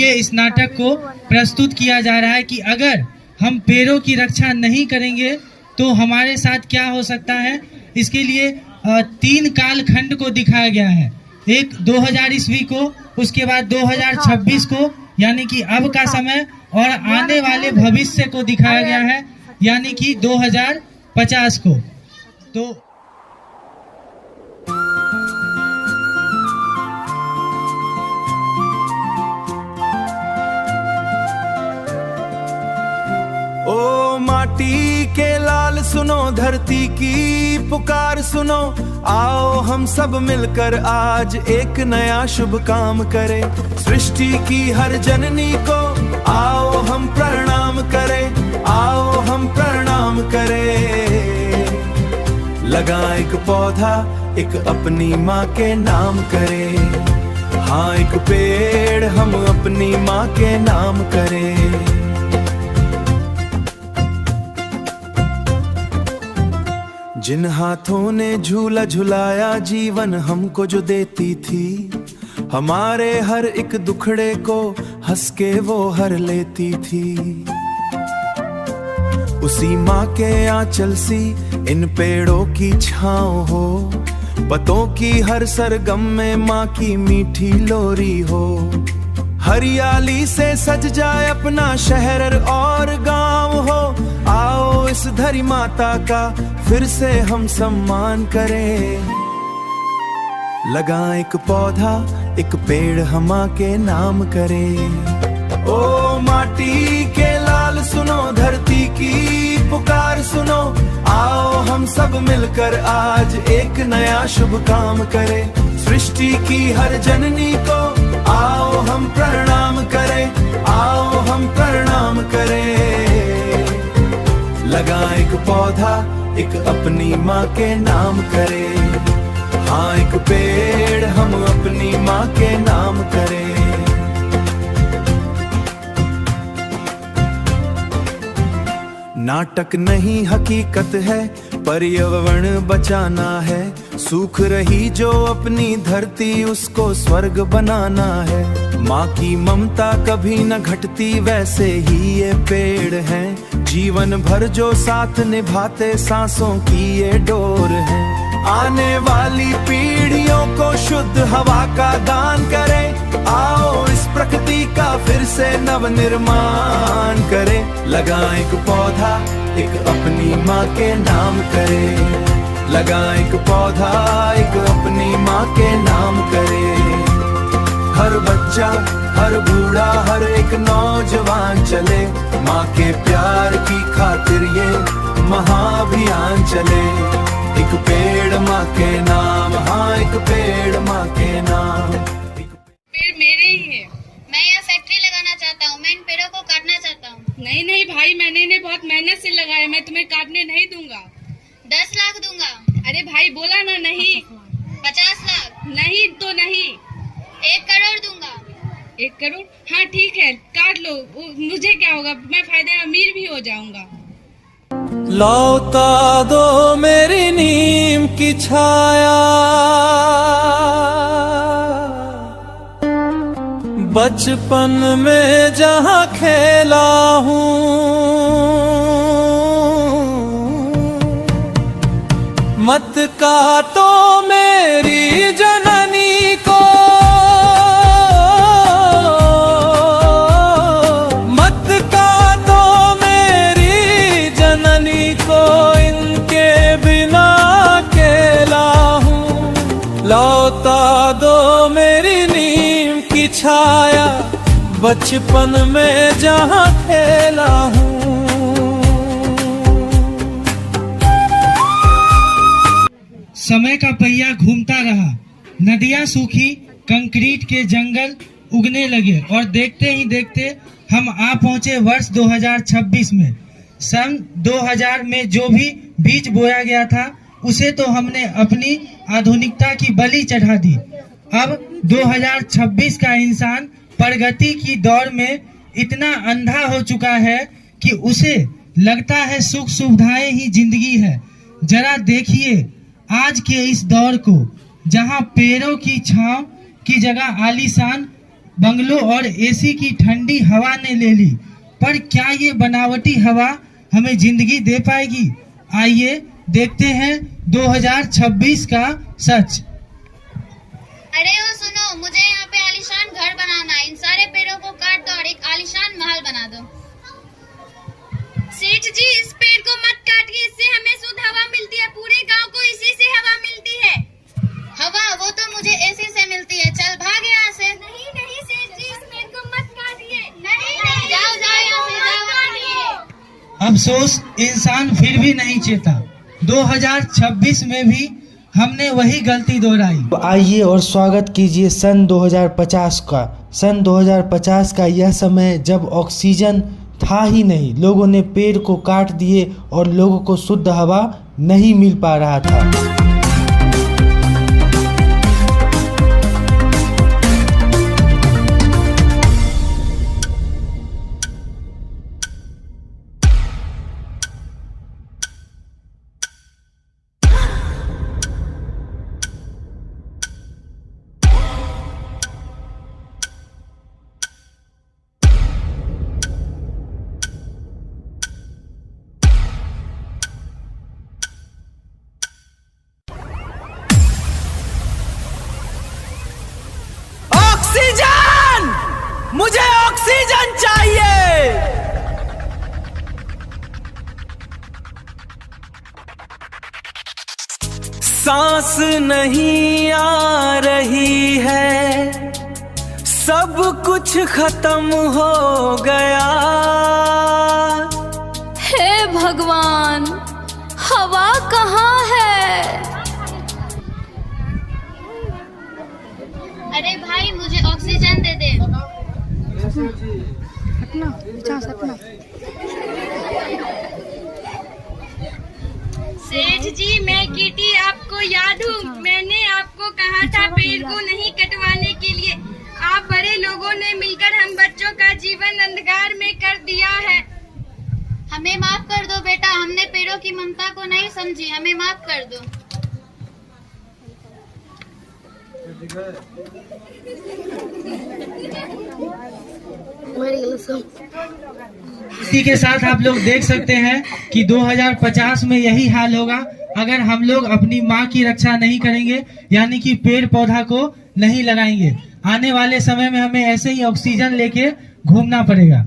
लिए इस नाटक को प्रस्तुत किया जा रहा है कि अगर हम पेड़ों की रक्षा नहीं करेंगे तो हमारे साथ क्या हो सकता है। इसके लिए 3 कालखंड को दिखाया गया है, एक 2000 ईस्वी को, उसके बाद 2026 को यानी कि अब का समय, और आने वाले भविष्य को दिखाया गया है यानी कि 2050 को। तो ओ माटी के लाल सुनो, धरती की पुकार सुनो, आओ हम सब मिलकर आज एक नया शुभ काम करें। सृष्टि की हर जननी को आओ हम प्रणाम करें, आओ हम प्रणाम करें। लगा एक पौधा, एक अपनी माँ के नाम करें। हाँ, एक पेड़ हम अपनी माँ के नाम करें। जिन हाथों ने झूला झुलाया जीवन हमको जो देती थी, हमारे हर एक दुखड़े को हंस के वो हर लेती थी। उसी माँ के आंचल सी इन पेड़ों की छाँव हो, पतों की हर सरगम में माँ की मीठी लोरी हो। हरियाली से सज जाए अपना शहर और गांव हो, आओ इस धरी माता का फिर से हम सम्मान करें। लगा एक पौधा, एक पेड़ हम के नाम करें। ओ माटी के लाल सुनो, धरती की पुकार सुनो, आओ हम सब मिलकर आज एक नया शुभ काम करें। सृष्टि की हर जननी को आओ हम प्रणाम करें, आओ हम प्रणाम करें। लगा एक पौधा, एक अपनी माँ के नाम करें। हाँ, एक पेड़ हम अपनी माँ के नाम करें। नाटक नहीं हकीकत है, पर्यावरण बचाना है। सूख रही जो अपनी धरती उसको स्वर्ग बनाना है। माँ की ममता कभी न घटती, वैसे ही ये पेड़ हैं। जीवन भर जो साथ निभाते, सांसों की ये डोर है। आने वाली पीढ़ियों को शुद्ध हवा का दान करें, आओ इस प्रकृति का फिर से नव निर्माण करें। लगा एक पौधा, एक अपनी माँ के नाम करें। लगा एक पौधा, एक अपनी माँ के नाम करें। हर बच्चा, हर बूढ़ा, हर एक नौजवान चले, माँ के प्यार की खातिर ये महाअभियान चले। एक पेड़ माँ के नाम, हाँ एक पेड़ माँ के नाम। पेड़ मेरे ही है। मैं यहाँ फैक्ट्री लगाना चाहता हूँ, मैं इन पेड़ों को काटना चाहता हूँ। नहीं नहीं भाई, मैंने इन्हें बहुत मेहनत से लगाया, मैं तुम्हें काटने नहीं दूंगा। 10 लाख दूंगा। अरे भाई बोला ना नहीं। 50 लाख। नहीं तो नहीं। 1 करोड़ दूंगा। 1 करोड़? हाँ ठीक है, काट लो, मुझे क्या होगा, मैं फायदे अमीर भी हो जाऊंगा। लौटा दो मेरी नीम की छाया, बचपन में जहाँ खेला हूँ। मत काटो मेरी जननी को, मत काटो मेरी जननी को, इनके बिना अकेला हूँ। लौटा दो मेरी नीम की छाया, बचपन में जहाँ खेला हूँ। समय का पहिया घूमता रहा, नदियां सूखी, कंक्रीट के जंगल उगने लगे और देखते ही देखते हम आ पहुंचे वर्ष 2026 में। सन 2000 में जो भी बीज बोया गया था उसे तो हमने अपनी आधुनिकता की बलि चढ़ा दी। अब 2026 का इंसान प्रगति की दौड़ में इतना अंधा हो चुका है कि उसे लगता है सुख सुविधाएं ही जिंदगी है। जरा देखिए आज के इस दौर को, जहां पेड़ों की छांव की जगह आलीशान बंगलों और एसी की ठंडी हवा ने ले ली, पर क्या ये बनावटी हवा हमें जिंदगी दे पाएगी? आइए देखते हैं 2026 का सच। अरे वो सुनो, मुझे यहाँ पे आलीशान घर बनाना है। इन सारे पेड़ों को काट दो और एक आलीशान महल बना दो। सेठ जी, इस पेड़ को मत काटिए, इससे हमें शुद्ध हवा मिलती है। पूरे गांव को इसी से हवा मिलती है। हवा वो तो मुझे एसी से मिलती है। चल भाग यहाँ से। नहीं नहीं सेठ जी, इस पेड़ को मत काटिए। नहीं नहीं, जाओ जाओ यहाँ से, जाओ। अफसोस, इंसान फिर भी नहीं चेता। 2026 में भी हमने वही गलती दोहराई। तो आइए और स्वागत कीजिए सन 2050 का। सन 2050 का यह समय जब ऑक्सीजन था ही नहीं, लोगों ने पेड़ को काट दिए और लोगों को शुद्ध हवा नहीं मिल पा रहा था। ऑक्सीजन, मुझे ऑक्सीजन चाहिए। सांस नहीं आ रही है, सब कुछ खत्म हो गया। हे भगवान, हवा कहाँ है? अरे भाई, मुझे ऑक्सीजन दे दे। सेठ जी, मैं कीटी आपको याद हूँ। मैंने आपको कहा था पेड़ को नहीं कटवाने के लिए। आप बड़े लोगों ने मिलकर हम बच्चों का जीवन अंधकार में कर दिया है। हमें माफ कर दो बेटा, हमने पेड़ों की ममता को नहीं समझी। हमें माफ कर दो। इसी के साथ आप लोग देख सकते हैं कि 2050 में यही हाल होगा अगर हम लोग अपनी माँ की रक्षा नहीं करेंगे, यानी कि पेड़ पौधा को नहीं लगाएंगे। आने वाले समय में हमें ऐसे ही ऑक्सीजन लेके घूमना पड़ेगा।